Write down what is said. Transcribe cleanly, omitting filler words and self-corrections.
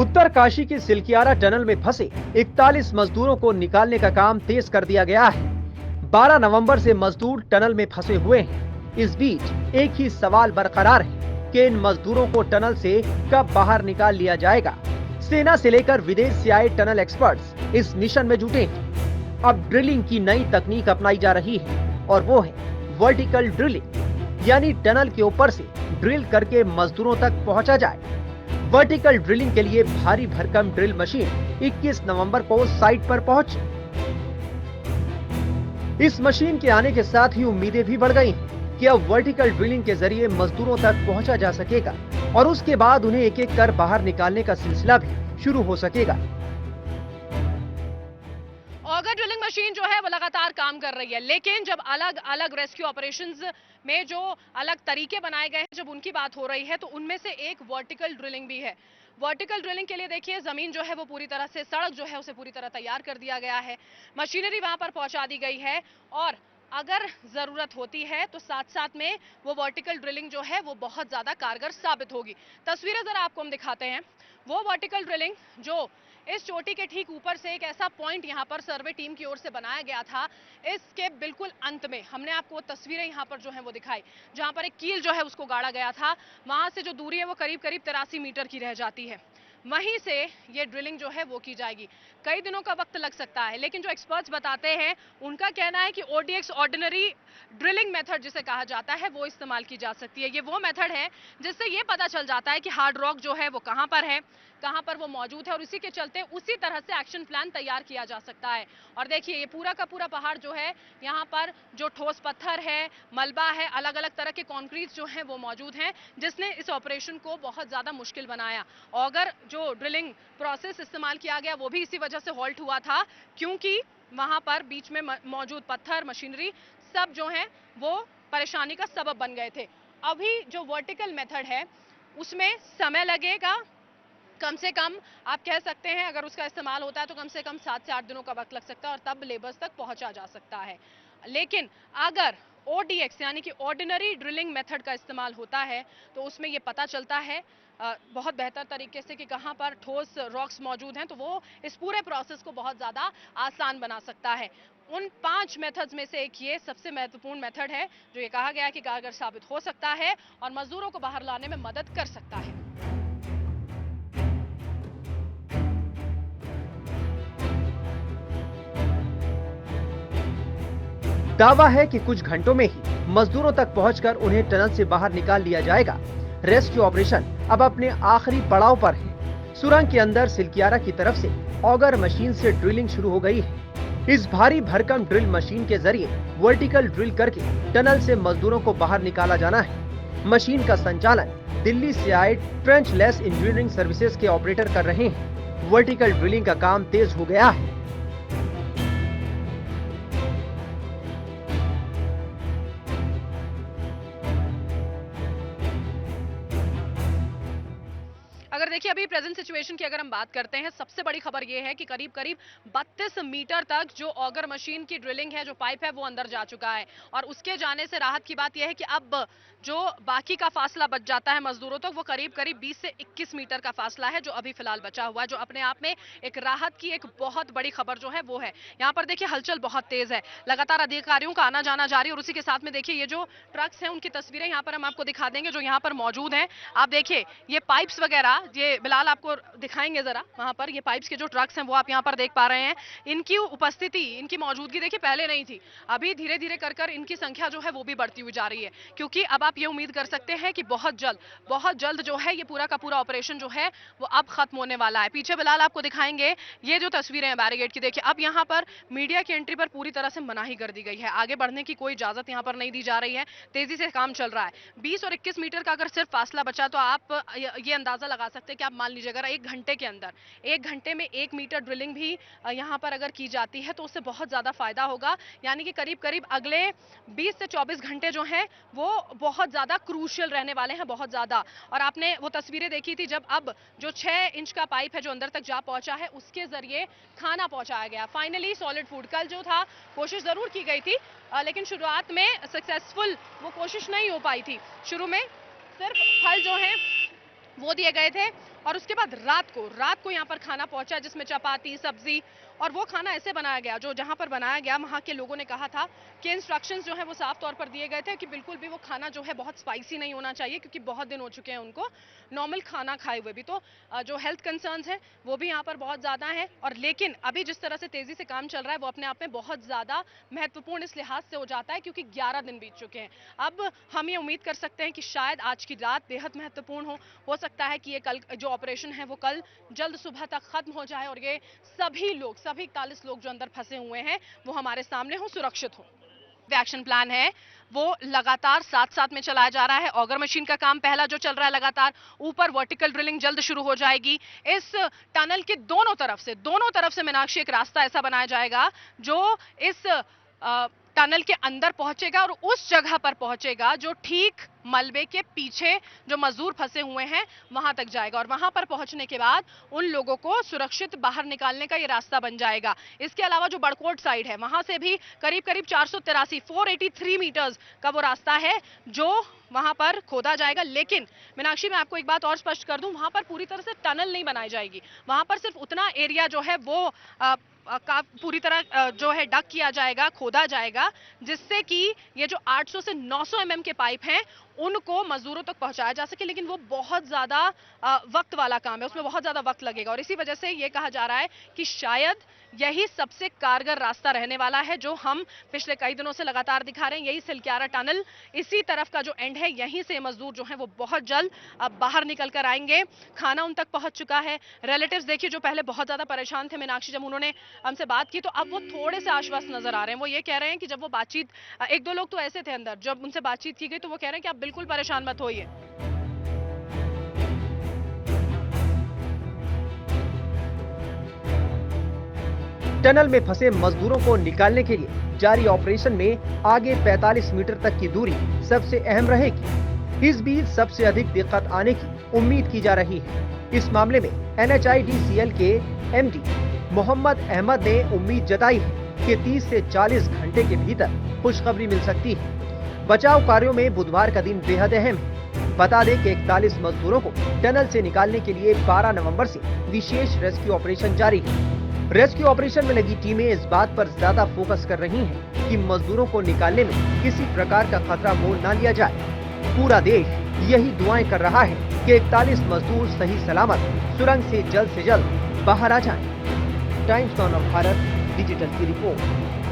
उत्तरकाशी की सिलकियारा टनल में फंसे 41 मजदूरों को निकालने का काम तेज कर दिया गया है। 12 नवंबर से मजदूर टनल में फंसे हुए हैं। इस बीच एक ही सवाल बरकरार है कि इन मजदूरों को टनल से कब बाहर निकाल लिया जाएगा। सेना से लेकर विदेश से आए टनल एक्सपर्ट्स इस मिशन में जुटे हैं। अब ड्रिलिंग की नई तकनीक अपनाई जा रही है और वो है वर्टिकल ड्रिलिंग, यानी टनल के ऊपर से ड्रिल करके मजदूरों तक पहुंचा जाए। वर्टिकल ड्रिलिंग के लिए भारी भरकम ड्रिल मशीन 21 नवंबर को साइट पर पहुंची। इस मशीन के आने के साथ ही उम्मीदें भी बढ़ गई हैं कि अब वर्टिकल ड्रिलिंग के जरिए मजदूरों तक पहुंचा जा सकेगा और उसके बाद उन्हें एक एक कर बाहर निकालने का सिलसिला भी शुरू हो सकेगा। ऑगर ड्रिलिंग मशीन जो है वो लगातार काम कर रही है, लेकिन जब अलग अलग रेस्क्यू ऑपरेशंस में जो अलग तरीके बनाए गए हैं, जब उनकी बात हो रही है तो उनमें से एक वर्टिकल ड्रिलिंग भी है। वर्टिकल ड्रिलिंग के लिए देखिए जमीन जो है वो पूरी तरह से, सड़क जो है उसे पूरी तरह तैयार कर दिया गया है, मशीनरी वहां पर पहुंचा दी गई है और अगर जरूरत होती है तो साथ साथ में वो वर्टिकल ड्रिलिंग जो है वो बहुत ज्यादा कारगर साबित होगी। तस्वीरें जरा आपको हम दिखाते हैं। वो वर्टिकल ड्रिलिंग जो इस चोटी के ठीक ऊपर से एक ऐसा पॉइंट यहाँ पर सर्वे टीम की ओर से बनाया गया था, इसके बिल्कुल अंत में हमने आपको तस्वीरें यहाँ पर जो है वो दिखाई, जहाँ पर एक कील जो है उसको गाड़ा गया था। वहां से जो दूरी है वो करीब करीब 83 मीटर की रह जाती है। वहीं से ये ड्रिलिंग जो है वो की जाएगी। कई दिनों का वक्त लग सकता है, लेकिन जो एक्सपर्ट्स बताते हैं उनका कहना है कि ओडीएक्स ऑर्डिनरी ड्रिलिंग मेथड जिसे कहा जाता है वो इस्तेमाल की जा सकती है। ये वो मेथड है जिससे ये पता चल जाता है कि हार्ड रॉक जो है वो कहाँ पर है, कहाँ पर वो मौजूद है और इसी के चलते उसी तरह से एक्शन प्लान तैयार किया जा सकता है। और देखिए ये पूरा का पूरा पहाड़ जो है, यहाँ पर जो ठोस पत्थर है, मलबा है, अलग अलग तरह के कॉन्क्रीट जो हैं वो मौजूद हैं, जिसने इस ऑपरेशन को बहुत ज़्यादा मुश्किल बनाया। अगर जो ड्रिलिंग प्रोसेस इस्तेमाल किया गया वो भी इसी वजह से हॉल्ट हुआ था, क्योंकि वहाँ पर बीच में मौजूद पत्थर, मशीनरी सब जो हैं वो परेशानी का सबब बन गए थे। अभी जो वर्टिकल मेथड है उसमें समय लगेगा, कम से कम आप कह सकते हैं अगर उसका इस्तेमाल होता है तो कम से कम 7 से 8 दिनों का वक्त लग सकता है और तब लेबर्स तक पहुंचा जा सकता है। लेकिन अगर ओडीएक्स यानी कि ऑर्डिनरी ड्रिलिंग मेथड का इस्तेमाल होता है तो उसमें ये पता चलता है बहुत बेहतर तरीके से कि कहां पर ठोस रॉक्स मौजूद हैं, तो वो इस पूरे प्रोसेस को बहुत ज़्यादा आसान बना सकता है। उन 5 मेथड्स में से एक ये सबसे महत्वपूर्ण मेथड है जो ये कहा गया कि कारगर साबित हो सकता है और मजदूरों को बाहर लाने में मदद कर सकता है। दावा है कि कुछ घंटों में ही मजदूरों तक पहुंचकर उन्हें टनल से बाहर निकाल लिया जाएगा। रेस्क्यू ऑपरेशन अब अपने आखिरी पड़ाव पर है। सुरंग के अंदर सिलकियारा की तरफ से ऑगर मशीन से ड्रिलिंग शुरू हो गई है। इस भारी भरकम ड्रिल मशीन के जरिए वर्टिकल ड्रिल करके टनल से मजदूरों को बाहर निकाला जाना है। मशीन का संचालन दिल्ली से आए ट्रेंचलेस इंजीनियरिंग सर्विसेज के ऑपरेटर कर रहे हैं। वर्टिकल ड्रिलिंग का काम तेज हो गया है। अगर देखिए अभी प्रेजेंट सिचुएशन की अगर हम बात करते हैं, सबसे बड़ी खबर यह है कि करीब करीब 32 मीटर तक जो ऑगर मशीन की ड्रिलिंग है, जो पाइप है वो अंदर जा चुका है और उसके जाने से राहत की बात यह है कि अब जो बाकी का फासला बच जाता है मजदूरों तक, वो करीब करीब 20 से 21 मीटर का फासला है जो अभी फिलहाल बचा हुआ है, जो अपने आप में एक राहत की एक बहुत बड़ी खबर जो है वो है। यहाँ पर देखिए हलचल बहुत तेज है, लगातार अधिकारियों का आना जाना जारी और उसी के साथ में देखिए ये जो ट्रक्स हैं उनकी तस्वीरें यहाँ पर हम आपको दिखा देंगे जो यहाँ पर मौजूद हैं। आप देखिए ये पाइप्स वगैरह, ये बिलाल आपको दिखाएंगे जरा, वहां पर ये पाइप्स के जो ट्रक्स हैं वो आप यहाँ पर देख पा रहे हैं। इनकी उपस्थिति, इनकी मौजूदगी देखिए पहले नहीं थी, अभी धीरे धीरे कर कर इनकी संख्या जो है वो भी बढ़ती हुई जा रही है, क्योंकि अब आप ये उम्मीद कर सकते हैं कि बहुत जल्द जो है ये पूरा का पूरा ऑपरेशन जो है वो अब खत्म होने वाला है। पीछे बिलाल आपको दिखाएंगे ये जो तस्वीरें हैं बैरिकेड की, देखिए अब यहाँ पर मीडिया की एंट्री पर पूरी तरह से मनाही कर दी गई है, आगे बढ़ने की कोई इजाजत यहाँ पर नहीं दी जा रही है, तेजी से काम चल रहा है। 20 और 21 मीटर का अगर सिर्फ फासला बचा तो आप ये अंदाजा लगा सकते हैं कि आप मान लीजिए अगर 1 घंटे के अंदर, 1 घंटे में 1 मीटर ड्रिलिंग भी यहाँ पर अगर की जाती है तो उससे बहुत ज्यादा फायदा होगा, यानी कि करीब करीब अगले 20 से 24 घंटे जो हैं वो बहुत ज्यादा क्रूशियल रहने वाले हैं, बहुत ज्यादा। और आपने वो तस्वीरें देखी थी जब अब जो 6 इंच का पाइप है जो अंदर तक जा पहुंचा है उसके जरिए खाना पहुंचाया गया, फाइनली सॉलिड फूड। कल जो था कोशिश जरूर की गई थी लेकिन शुरुआत में सक्सेसफुल वो कोशिश नहीं हो पाई थी। शुरू में सिर्फ फल जो है वो दिए गए थे और उसके बाद रात को यहाँ पर खाना पहुंचा जिसमें चपाती, सब्जी, और वो खाना ऐसे बनाया गया, जो जहाँ पर बनाया गया वहाँ के लोगों ने कहा था कि इंस्ट्रक्शंस जो है वो साफ तौर पर दिए गए थे कि बिल्कुल भी वो खाना जो है बहुत स्पाइसी नहीं होना चाहिए, क्योंकि बहुत दिन हो चुके हैं उनको नॉर्मल खाना खाए हुए भी। तो जो हेल्थ कंसर्न्स हैं वो भी यहाँ पर बहुत ज़्यादा है, और लेकिन अभी जिस तरह से तेज़ी से काम चल रहा है वो अपने आप में बहुत ज़्यादा महत्वपूर्ण इस लिहाज से हो जाता है क्योंकि 11 दिन बीत चुके हैं। अब हम ये उम्मीद कर सकते हैं कि शायद आज की रात बेहद महत्वपूर्ण हो सकता है कि ये कल जो ऑपरेशन है वो कल जल्द सुबह तक खत्म हो जाए और ये सभी 41 लोग जो अंदर फंसे हुए हैं वो हमारे सामने हो, सुरक्षित हो। एक्शन प्लान है वो लगातार साथ में चलाया जा रहा है। ऑगर मशीन का काम पहला जो चल रहा है लगातार, ऊपर वर्टिकल ड्रिलिंग जल्द शुरू हो जाएगी। इस टनल के दोनों तरफ से मीनाक्षी एक रास्ता ऐसा बनाया जाएगा जो इस टनल के अंदर पहुंचेगा और उस जगह पर पहुंचेगा जो ठीक मलबे के पीछे जो मजदूर फंसे हुए हैं वहां तक जाएगा, और वहां पर पहुंचने के बाद उन लोगों को सुरक्षित बाहर निकालने का ये रास्ता बन जाएगा। इसके अलावा जो बड़कोट साइड है वहां से भी करीब 483 मीटर्स का वो रास्ता है जो वहां पर खोदा जाएगा। लेकिन मीनाक्षी, मैं आपको एक बात और स्पष्ट कर दूं, वहां पर पूरी तरह से टनल नहीं बनाई जाएगी। वहां पर सिर्फ उतना एरिया जो है वो का पूरी तरह जो है डक किया जाएगा, खोदा जाएगा, जिससे कि ये जो 800 से 900 mm के पाइप हैं उनको मजदूरों तक पहुंचाया जा सके। लेकिन वो बहुत ज्यादा वक्त वाला काम है, उसमें बहुत ज्यादा वक्त लगेगा, और इसी वजह से ये कहा जा रहा है कि शायद यही सबसे कारगर रास्ता रहने वाला है जो हम पिछले कई दिनों से लगातार दिखा रहे हैं। यही सिलक्यारा टनल, इसी तरफ का जो एंड है, यहीं से मजदूर जो है वो बहुत जल्द अब बाहर निकल कर आएंगे। खाना उन तक पहुंच चुका है। रिलेटिव्स देखिए जो पहले बहुत ज्यादा परेशान थे मीनाक्षी, जब उन्होंने हमसे बात की तो अब वो थोड़े से आश्वस्त नजर आ रहे हैं। वो ये कह रहे हैं कि जब वो बातचीत, एक दो लोग तो ऐसे थे अंदर, जब उनसे बातचीत की गई तो वो कह रहे हैं कि आप बिल्कुल परेशान मत होइए। टनल में फंसे मजदूरों को निकालने के लिए जारी ऑपरेशन में आगे 45 मीटर तक की दूरी सबसे अहम रहेगी। इस बीच सबसे अधिक दिक्कत आने की उम्मीद की जा रही है। इस मामले में NHIDCL के MD मोहम्मद अहमद ने उम्मीद जताई है कि 30 से 40 घंटे के भीतर खुशखबरी मिल सकती है। बचाव कार्यों में बुधवार का दिन बेहद अहम है। बता दें कि 41 मजदूरों को टनल से निकालने के लिए 12 नवंबर से विशेष रेस्क्यू ऑपरेशन जारी है। रेस्क्यू ऑपरेशन में लगी टीमें इस बात पर ज्यादा फोकस कर रही हैं कि मजदूरों को निकालने में किसी प्रकार का खतरा मोल न लिया जाए। पूरा देश यही दुआएं कर रहा है कि 41 मजदूर सही सलामत सुरंग से जल्द बाहर आ जाएं। टाइम्स ऑफ भारत डिजिटल की रिपोर्ट।